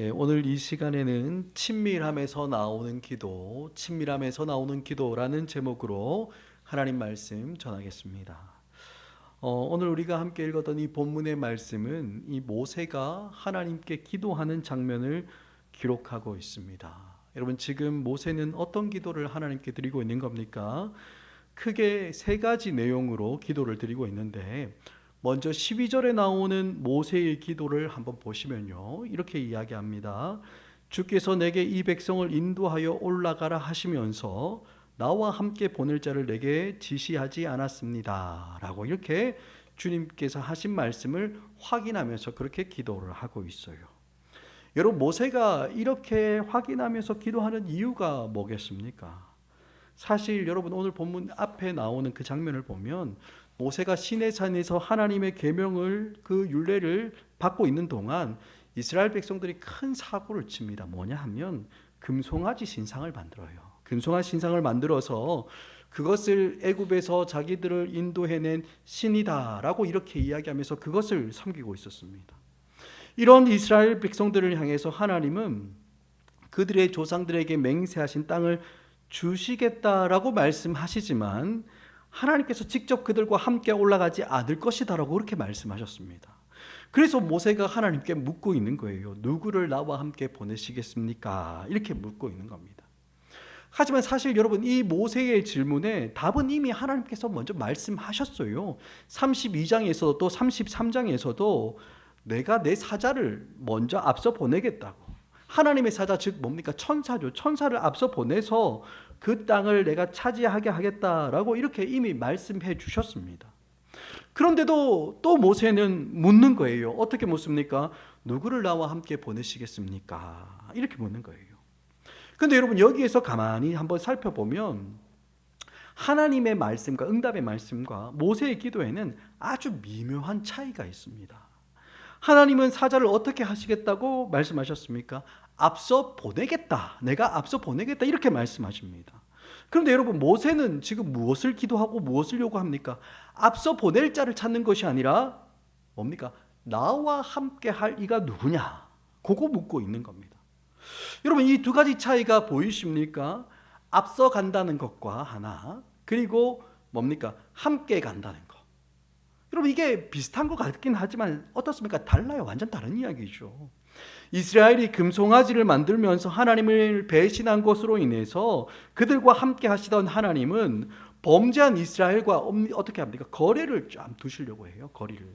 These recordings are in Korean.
오늘 이 시간에는 친밀함에서 나오는 기도, 친밀함에서 나오는 기도라는 제목으로 하나님 말씀 전하겠습니다. 오늘 우리가 함께 읽었던 이 본문의 말씀은 이 모세가 하나님께 기도하는 장면을 기록하고 있습니다. 여러분, 지금 모세는 어떤 기도를 하나님께 드리고 있는 겁니까? 크게 세 가지 내용으로 기도를 드리고 있는데, 먼저 12절에 나오는 모세의 기도를 한번 보시면요, 이렇게 이야기합니다. 주께서 내게 이 백성을 인도하여 올라가라 하시면서 나와 함께 보낼 자를 내게 지시하지 않았습니다 라고 이렇게 주님께서 하신 말씀을 확인하면서 그렇게 기도를 하고 있어요. 여러분, 모세가 이렇게 확인하면서 기도하는 이유가 뭐겠습니까? 사실 여러분, 오늘 본문 앞에 나오는 그 장면을 보면 모세가 시내산에서 하나님의 계명을, 그 율례를 받고 있는 동안 이스라엘 백성들이 큰 사고를 칩니다. 뭐냐 하면 금송아지 신상을 만들어요. 금송아지 신상을 만들어서 그것을 애굽에서 자기들을 인도해낸 신이다라고 이렇게 이야기하면서 그것을 섬기고 있었습니다. 이런 이스라엘 백성들을 향해서 하나님은 그들의 조상들에게 맹세하신 땅을 주시겠다라고 말씀하시지만 하나님께서 직접 그들과 함께 올라가지 않을 것이다라고 그렇게 말씀하셨습니다. 그래서 모세가 하나님께 묻고 있는 거예요. 누구를 나와 함께 보내시겠습니까? 이렇게 묻고 있는 겁니다. 하지만 사실 여러분, 이 모세의 질문에 답은 이미 하나님께서 먼저 말씀하셨어요. 32장에서도 또 33장에서도 내가 내 사자를 먼저 앞서 보내겠다고. 하나님의 사자, 즉 뭡니까? 천사죠. 천사를 앞서 보내서 그 땅을 내가 차지하게 하겠다라고 이렇게 이미 말씀해 주셨습니다. 그런데도 또 모세는 묻는 거예요. 어떻게 묻습니까? 누구를 나와 함께 보내시겠습니까? 이렇게 묻는 거예요. 그런데 여러분, 여기에서 가만히 한번 살펴보면 하나님의 말씀과 응답의 말씀과 모세의 기도에는 아주 미묘한 차이가 있습니다. 하나님은 사자를 어떻게 하시겠다고 말씀하셨습니까? 앞서 보내겠다. 내가 앞서 보내겠다. 이렇게 말씀하십니다. 그런데 여러분, 모세는 지금 무엇을 기도하고 무엇을 요구합니까? 앞서 보낼 자를 찾는 것이 아니라 뭡니까? 나와 함께 할 이가 누구냐? 그거 묻고 있는 겁니다. 여러분, 이 두 가지 차이가 보이십니까? 앞서 간다는 것과 하나, 그리고 뭡니까? 함께 간다는 것. 여러분, 이게 비슷한 것 같긴 하지만 어떻습니까? 달라요. 완전 다른 이야기죠. 이스라엘이 금송아지를 만들면서 하나님을 배신한 것으로 인해서 그들과 함께 하시던 하나님은 범죄한 이스라엘과 어떻게 합니까? 거리를 좀 두시려고 해요. 거리를.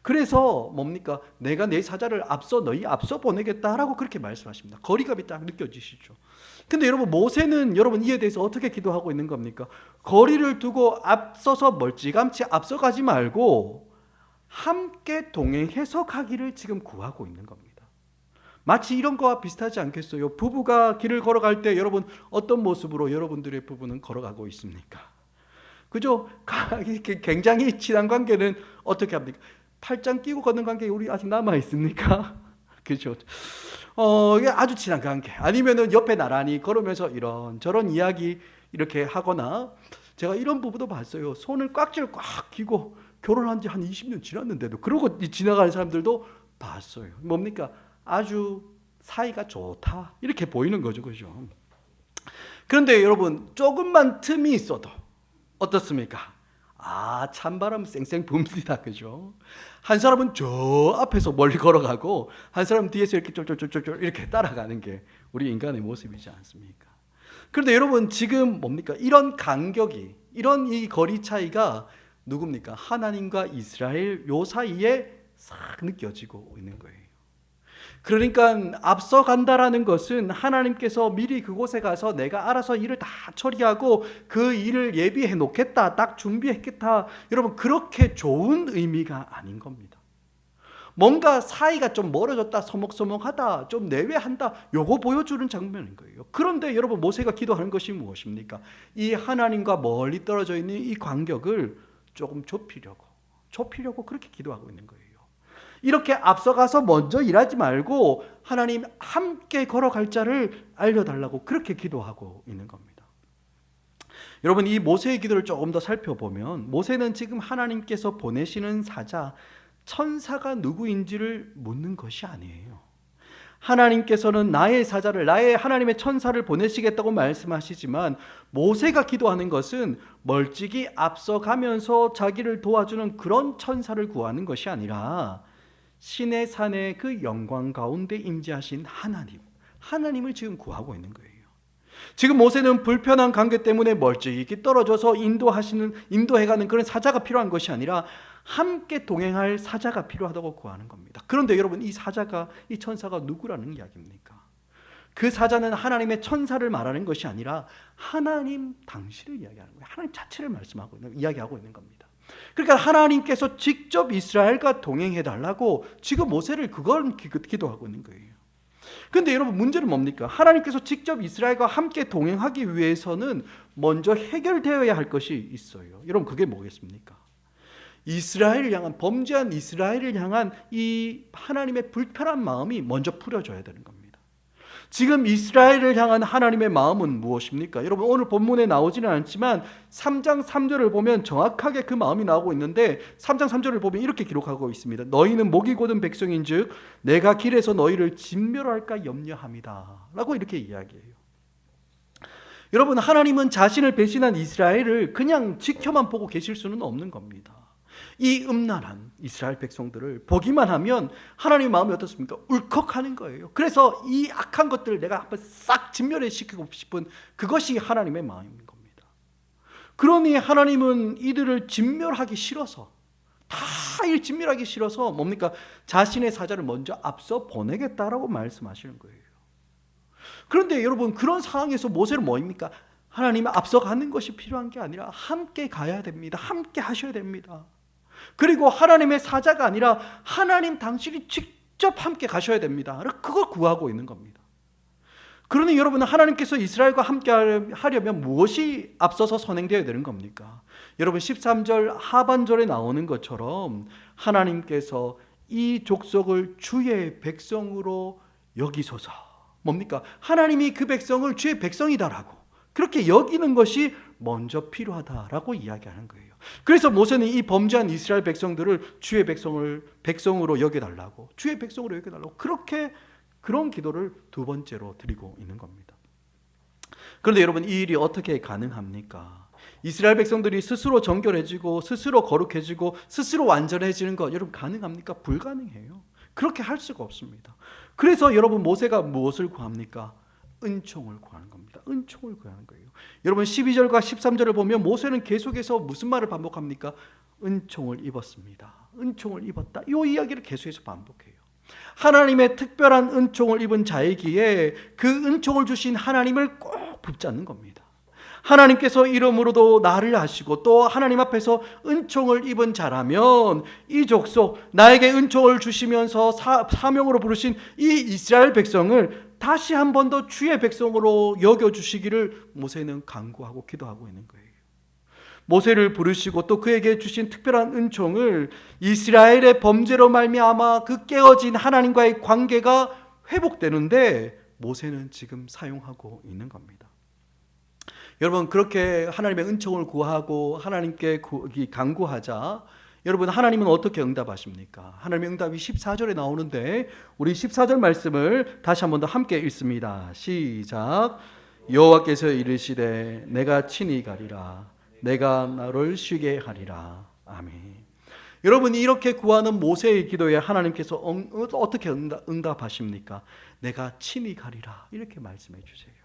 그래서 뭡니까? 내가 내 사자를 너희 앞서 보내겠다라고 그렇게 말씀하십니다. 거리감이 딱 느껴지시죠? 근데 여러분, 모세는 여러분 이에 대해서 어떻게 기도하고 있는 겁니까? 거리를 두고 앞서서 멀찌감치 앞서가지 말고 함께 동행해서 가기를 지금 구하고 있는 겁니다. 마치 이런 거와 비슷하지 않겠어요? 부부가 길을 걸어갈 때 여러분 어떤 모습으로 여러분들의 부부는 걸어가고 있습니까? 그죠? 굉장히 친한 관계는 어떻게 합니까? 팔짱 끼고 걷는 관계 우리 아직 남아 있습니까? 그렇죠. 이게 아주 친한 관계. 아니면은 옆에 나란히 걸으면서 이런저런 이야기 이렇게 하거나, 제가 이런 부부도 봤어요. 손을 꽉쥐고 꽉 쥐고 결혼한 지 한 20년 지났는데도 그러고 지나가는 사람들도 봤어요. 뭡니까? 아주 사이가 좋다 이렇게 보이는 거죠, 그죠? 그런데 여러분, 조금만 틈이 있어도 어떻습니까? 찬바람 쌩쌩 붑니다, 그죠? 한 사람은 저 앞에서 멀리 걸어가고 한 사람은 뒤에서 이렇게 쫄쫄쫄쫄 이렇게 따라가는 게 우리 인간의 모습이지 않습니까? 그런데 여러분, 지금 뭡니까? 이런 간격이, 이런 이 거리 차이가 누굽니까? 하나님과 이스라엘 요 사이에 싹 느껴지고 있는 거예요. 그러니까 앞서 간다라는 것은 하나님께서 미리 그곳에 가서 내가 알아서 일을 다 처리하고 그 일을 예비해 놓겠다, 딱 준비했겠다, 여러분 그렇게 좋은 의미가 아닌 겁니다. 뭔가 사이가 좀 멀어졌다, 서먹서먹하다, 좀 내외한다, 요거 보여주는 장면인 거예요. 그런데 여러분, 모세가 기도하는 것이 무엇입니까? 이 하나님과 멀리 떨어져 있는 이 간격을 조금 좁히려고 그렇게 기도하고 있는 거예요. 이렇게 앞서가서 먼저 일하지 말고 하나님 함께 걸어갈 자를 알려달라고 그렇게 기도하고 있는 겁니다. 여러분, 이 모세의 기도를 조금 더 살펴보면 모세는 지금 하나님께서 보내시는 사자, 천사가 누구인지를 묻는 것이 아니에요. 하나님께서는 나의 사자를, 나의 하나님의 천사를 보내시겠다고 말씀하시지만 모세가 기도하는 것은 멀찍이 앞서가면서 자기를 도와주는 그런 천사를 구하는 것이 아니라 신의 산의 그 영광 가운데 임재하신 하나님을 지금 구하고 있는 거예요. 지금 모세는 불편한 관계 때문에 멀찍이 떨어져서 인도해가는 그런 사자가 필요한 것이 아니라 함께 동행할 사자가 필요하다고 구하는 겁니다. 그런데 여러분, 이 천사가 누구라는 이야기입니까? 그 사자는 하나님의 천사를 말하는 것이 아니라 하나님 당시를 이야기하는 거예요. 하나님 자체를 이야기하고 있는 겁니다. 그러니까 하나님께서 직접 이스라엘과 동행해달라고 지금 모세를 그걸 기도하고 있는 거예요. 그런데 여러분, 문제는 뭡니까? 하나님께서 직접 이스라엘과 함께 동행하기 위해서는 먼저 해결되어야 할 것이 있어요. 여러분, 그게 뭐겠습니까? 범죄한 이스라엘을 향한 이 하나님의 불편한 마음이 먼저 풀어져야 되는 겁니다. 지금 이스라엘을 향한 하나님의 마음은 무엇입니까? 여러분, 오늘 본문에 나오지는 않지만 3장 3절을 보면 정확하게 그 마음이 나오고 있는데 3장 3절을 보면 이렇게 기록하고 있습니다. 너희는 목이 곧은 백성인즉 내가 길에서 너희를 진멸할까 염려함이다 라고 이렇게 이야기해요. 여러분, 하나님은 자신을 배신한 이스라엘을 그냥 지켜만 보고 계실 수는 없는 겁니다. 이 음란한 이스라엘 백성들을 보기만 하면 하나님의 마음이 어떻습니까? 울컥하는 거예요. 그래서 이 악한 것들을 내가 한번 싹 진멸시키고 싶은 그것이 하나님의 마음인 겁니다. 그러니 하나님은 이들을 진멸하기 싫어서 뭡니까? 자신의 사자를 먼저 앞서 보내겠다라고 말씀하시는 거예요. 그런데 여러분, 그런 상황에서 모세는 뭐입니까? 하나님이 앞서가는 것이 필요한 게 아니라 함께 가야 됩니다. 함께 하셔야 됩니다. 그리고 하나님의 사자가 아니라 하나님 당신이 직접 함께 가셔야 됩니다. 그걸 구하고 있는 겁니다. 그러니 여러분, 하나님께서 이스라엘과 함께 하려면 무엇이 앞서서 선행되어야 되는 겁니까? 여러분, 13절 하반절에 나오는 것처럼 하나님께서 이 족속을 주의 백성으로 여기소서. 뭡니까? 하나님이 그 백성을 주의 백성이다라고 그렇게 여기는 것이 먼저 필요하다라고 이야기하는 거예요. 그래서 모세는 이 범죄한 이스라엘 백성들을 주의 백성으로 여겨달라고, 주의 백성으로 여겨달라고 그런 기도를 두 번째로 드리고 있는 겁니다. 그런데 여러분, 이 일이 어떻게 가능합니까? 이스라엘 백성들이 스스로 정결해지고 스스로 거룩해지고 스스로 완전해지는 것, 여러분, 가능합니까? 불가능해요. 그렇게 할 수가 없습니다. 그래서 여러분, 모세가 무엇을 구합니까? 은총을 구하는 겁니다. 은총을 구하는 거예요. 여러분, 12절과 13절을 보면 모세는 계속해서 무슨 말을 반복합니까? 은총을 입었습니다. 은총을 입었다. 이 이야기를 계속해서 반복해요. 하나님의 특별한 은총을 입은 자이기에 그 은총을 주신 하나님을 꼭 붙잡는 겁니다. 하나님께서 이름으로도 나를 아시고 또 하나님 앞에서 은총을 입은 자라면 이 족속, 나에게 은총을 주시면서 사명으로 부르신 이 이스라엘 백성을 다시 한 번 더 주의 백성으로 여겨주시기를 모세는 간구하고 기도하고 있는 거예요. 모세를 부르시고 또 그에게 주신 특별한 은총을 이스라엘의 범죄로 말미암아 그 깨어진 하나님과의 관계가 회복되는데 모세는 지금 사용하고 있는 겁니다. 여러분, 그렇게 하나님의 은총을 구하고 하나님께 간구하자 여러분, 하나님은 어떻게 응답하십니까? 하나님의 응답이 14절에 나오는데 우리 14절 말씀을 다시 한 번 더 함께 읽습니다. 시작. 여호와께서 이르시되 내가 친히 가리라. 내가 너를 쉬게 하리라. 아멘. 여러분, 이렇게 구하는 모세의 기도에 하나님께서 어떻게 응답하십니까? 내가 친히 가리라. 이렇게 말씀해 주세요.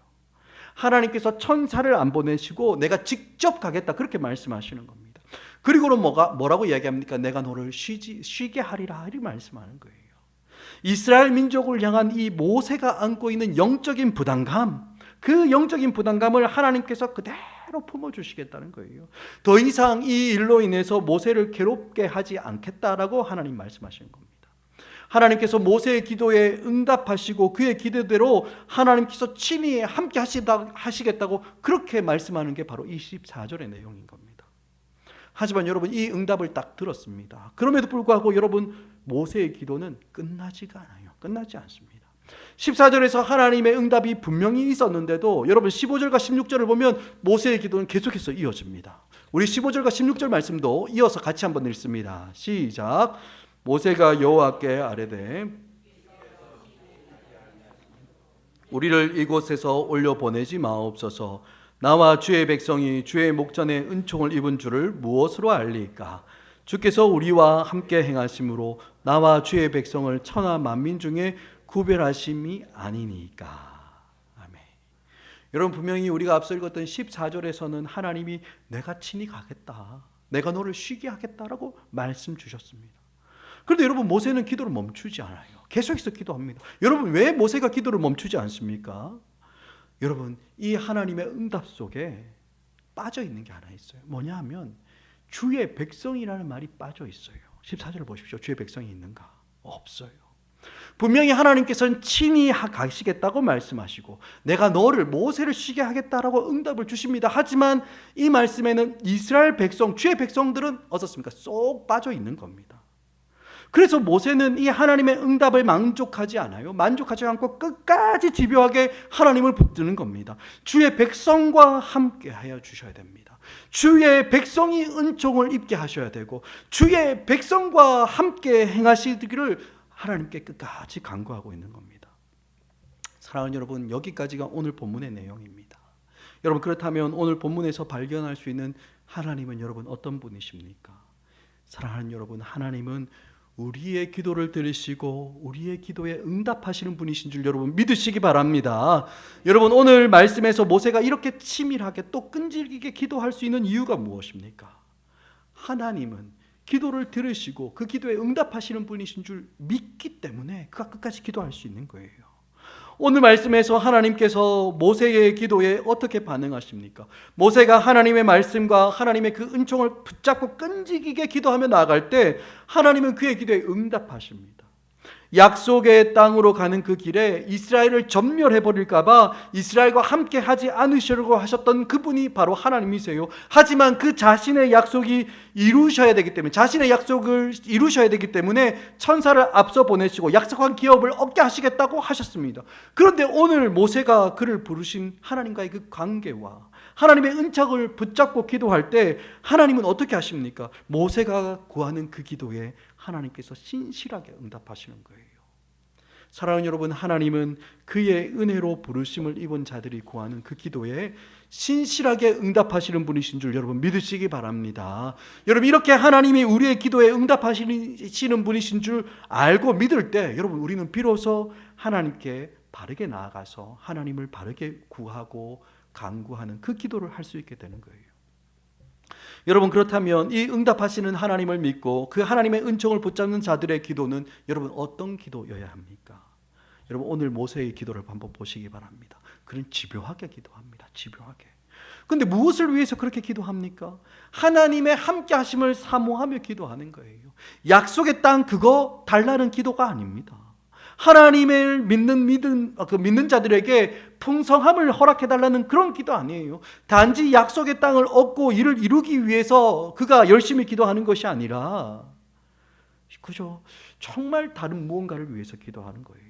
하나님께서 천사를 안 보내시고 내가 직접 가겠다. 그렇게 말씀하시는 겁니다. 그리고는 뭐라고 이야기합니까? 내가 너를 쉬게 하리라. 이렇게 말씀하는 거예요. 이스라엘 민족을 향한 이 모세가 안고 있는 영적인 부담감, 그 영적인 부담감을 하나님께서 그대로 품어주시겠다는 거예요. 더 이상 이 일로 인해서 모세를 괴롭게 하지 않겠다라고 하나님 말씀하시는 겁니다. 하나님께서 모세의 기도에 응답하시고 그의 기도대로 하나님께서 친히 함께 하시겠다고 그렇게 말씀하는 게 바로 24절의 내용인 겁니다. 하지만 여러분, 이 응답을 딱 들었습니다. 그럼에도 불구하고 여러분, 모세의 기도는 끝나지가 않아요. 끝나지 않습니다. 14절에서 하나님의 응답이 분명히 있었는데도 여러분 15절과 16절을 보면 모세의 기도는 계속해서 이어집니다. 우리 15절과 16절 말씀도 이어서 같이 한번 읽습니다. 시작. 모세가 여호와께 아뢰되 우리를 이곳에서 올려보내지 마옵소서. 나와 주의 백성이 주의 목전에 은총을 입은 줄을 무엇으로 알리까? 주께서 우리와 함께 행하심으로 나와 주의 백성을 천하 만민 중에 구별하심이 아니니까. 아멘. 여러분, 분명히 우리가 앞서 읽었던 14절에서는 하나님이 내가 친히 가겠다, 내가 너를 쉬게 하겠다라고 말씀 주셨습니다. 그런데 여러분, 모세는 기도를 멈추지 않아요. 계속해서 기도합니다. 여러분, 왜 모세가 기도를 멈추지 않습니까? 여러분, 이 하나님의 응답 속에 빠져 있는 게 하나 있어요. 뭐냐 하면 주의 백성이라는 말이 빠져 있어요. 14절을 보십시오. 주의 백성이 있는가? 없어요. 분명히 하나님께서는 친히 가시겠다고 말씀하시고 내가 너를, 모세를 쉬게 하겠다라고 응답을 주십니다. 하지만 이 말씀에는 이스라엘 백성, 주의 백성들은 어떻습니까? 쏙 빠져 있는 겁니다. 그래서 모세는 이 하나님의 응답을 만족하지 않아요. 만족하지 않고 끝까지 집요하게 하나님을 붙드는 겁니다. 주의 백성과 함께 하여 주셔야 됩니다. 주의 백성이 은총을 입게 하셔야 되고 주의 백성과 함께 행하시기를 하나님께 끝까지 간구하고 있는 겁니다. 사랑하는 여러분, 여기까지가 오늘 본문의 내용입니다. 여러분, 그렇다면 오늘 본문에서 발견할 수 있는 하나님은 여러분 어떤 분이십니까? 사랑하는 여러분, 하나님은 우리의 기도를 들으시고 우리의 기도에 응답하시는 분이신 줄 여러분 믿으시기 바랍니다. 여러분, 오늘 말씀에서 모세가 이렇게 치밀하게 또 끈질기게 기도할 수 있는 이유가 무엇입니까? 하나님은 기도를 들으시고 그 기도에 응답하시는 분이신 줄 믿기 때문에 그가 끝까지 기도할 수 있는 거예요. 오늘 말씀에서 하나님께서 모세의 기도에 어떻게 반응하십니까? 모세가 하나님의 말씀과 하나님의 그 은총을 붙잡고 끈질기게 기도하며 나아갈 때 하나님은 그의 기도에 응답하십니다. 약속의 땅으로 가는 그 길에 이스라엘을 전멸해 버릴까 봐 이스라엘과 함께 하지 않으시려고 하셨던 그분이 바로 하나님이세요. 하지만 그 자신의 약속이 이루셔야 되기 때문에, 자신의 약속을 이루셔야 되기 때문에 천사를 앞서 보내시고 약속한 기업을 얻게 하시겠다고 하셨습니다. 그런데 오늘 모세가 그를 부르신 하나님과의 그 관계와 하나님의 은총을 붙잡고 기도할 때 하나님은 어떻게 하십니까? 모세가 구하는 그 기도에 하나님께서 신실하게 응답하시는 거예요. 사랑하는 여러분, 하나님은 그의 은혜로 부르심을 입은 자들이 구하는 그 기도에 신실하게 응답하시는 분이신 줄 여러분 믿으시기 바랍니다. 여러분, 이렇게 하나님이 우리의 기도에 응답하시는 분이신 줄 알고 믿을 때 여러분, 우리는 비로소 하나님께 바르게 나아가서 하나님을 바르게 구하고 간구하는 그 기도를 할 수 있게 되는 거예요. 여러분, 그렇다면 이 응답하시는 하나님을 믿고 그 하나님의 은총을 붙잡는 자들의 기도는 여러분 어떤 기도여야 합니까? 여러분, 오늘 모세의 기도를 한번 보시기 바랍니다. 그는 집요하게 기도합니다. 집요하게. 그런데 무엇을 위해서 그렇게 기도합니까? 하나님의 함께 하심을 사모하며 기도하는 거예요. 약속의 땅 그거 달라는 기도가 아닙니다. 하나님을 믿는 자들에게 풍성함을 허락해달라는 그런 기도 아니에요. 단지 약속의 땅을 얻고 이를 이루기 위해서 그가 열심히 기도하는 것이 아니라 그죠? 정말 다른 무언가를 위해서 기도하는 거예요.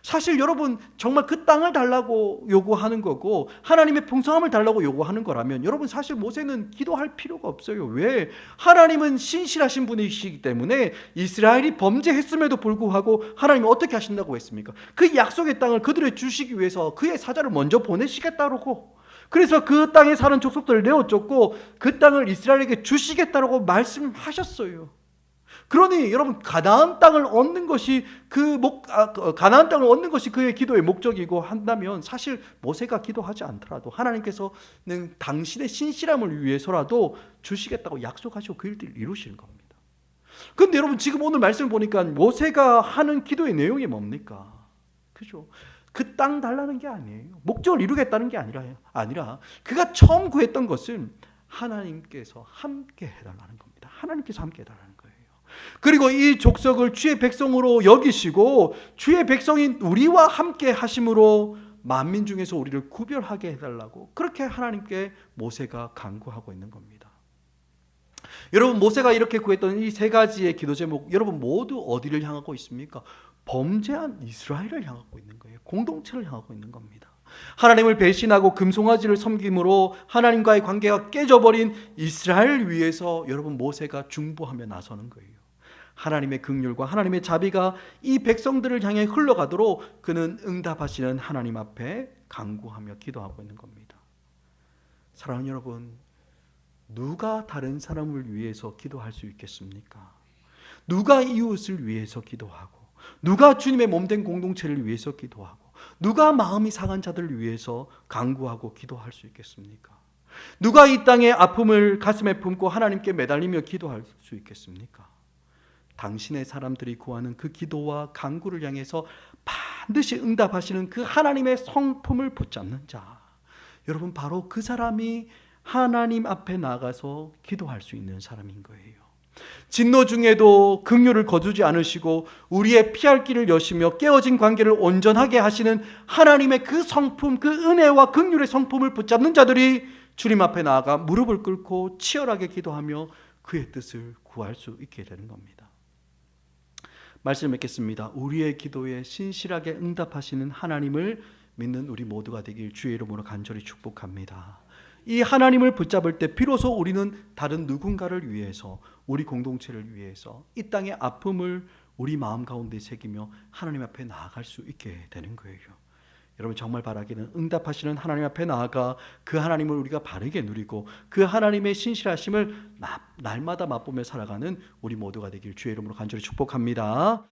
사실 여러분, 정말 그 땅을 달라고 요구하는 거고 하나님의 풍성함을 달라고 요구하는 거라면 여러분, 사실 모세는 기도할 필요가 없어요. 왜? 하나님은 신실하신 분이시기 때문에 이스라엘이 범죄했음에도 불구하고 하나님은 어떻게 하신다고 했습니까? 그 약속의 땅을 그들에게 주시기 위해서 그의 사자를 먼저 보내시겠다고, 그래서 그 땅에 사는 족속들을 내어쫓고 그 땅을 이스라엘에게 주시겠다고 말씀하셨어요. 그러니 여러분, 가나안 땅을 얻는 것이 가나안 땅을 얻는 것이 그의 기도의 목적이고 한다면 사실 모세가 기도하지 않더라도 하나님께서는 당신의 신실함을 위해서라도 주시겠다고 약속하시고 그 일들을 이루시는 겁니다. 그런데 여러분, 지금 오늘 말씀을 보니까 모세가 하는 기도의 내용이 뭡니까? 그죠? 그 땅 달라는 게 아니에요. 목적을 이루겠다는 게 아니라 그가 처음 구했던 것은 하나님께서 함께 해달라는 겁니다. 하나님께서 함께 해달라는 거예요. 그리고 이 족속을 주의 백성으로 여기시고 주의 백성인 우리와 함께 하심으로 만민 중에서 우리를 구별하게 해달라고 그렇게 하나님께 모세가 간구하고 있는 겁니다. 여러분, 모세가 이렇게 구했던 이 세 가지의 기도 제목, 여러분 모두 어디를 향하고 있습니까? 범죄한 이스라엘을 향하고 있는 거예요. 공동체를 향하고 있는 겁니다. 하나님을 배신하고 금송아지를 섬김으로 하나님과의 관계가 깨져버린 이스라엘을 위해서 여러분 모세가 중보하며 나서는 거예요. 하나님의 긍휼과 하나님의 자비가 이 백성들을 향해 흘러가도록 그는 응답하시는 하나님 앞에 간구하며 기도하고 있는 겁니다. 사랑하는 여러분, 누가 다른 사람을 위해서 기도할 수 있겠습니까? 누가 이웃을 위해서 기도하고, 누가 주님의 몸된 공동체를 위해서 기도하고, 누가 마음이 상한 자들을 위해서 간구하고 기도할 수 있겠습니까? 누가 이 땅의 아픔을 가슴에 품고 하나님께 매달리며 기도할 수 있겠습니까? 당신의 사람들이 구하는 그 기도와 간구를 향해서 반드시 응답하시는 그 하나님의 성품을 붙잡는 자, 여러분, 바로 그 사람이 하나님 앞에 나가서 기도할 수 있는 사람인 거예요. 진노 중에도 긍휼을 거두지 않으시고 우리의 피할 길을 여시며 깨어진 관계를 온전하게 하시는 하나님의 그 성품, 그 은혜와 긍휼의 성품을 붙잡는 자들이 주님 앞에 나아가 무릎을 꿇고 치열하게 기도하며 그의 뜻을 구할 수 있게 되는 겁니다. 말씀 맺겠습니다. 우리의 기도에 신실하게 응답하시는 하나님을 믿는 우리 모두가 되길 주의 이름으로 간절히 축복합니다. 이 하나님을 붙잡을 때 비로소 우리는 다른 누군가를 위해서, 우리 공동체를 위해서 이 땅의 아픔을 우리 마음 가운데 새기며 하나님 앞에 나아갈 수 있게 되는 거예요. 여러분, 정말 바라기는 응답하시는 하나님 앞에 나아가 그 하나님을 우리가 바르게 누리고 그 하나님의 신실하심을 날마다 맛보며 살아가는 우리 모두가 되길 주의 이름으로 간절히 축복합니다.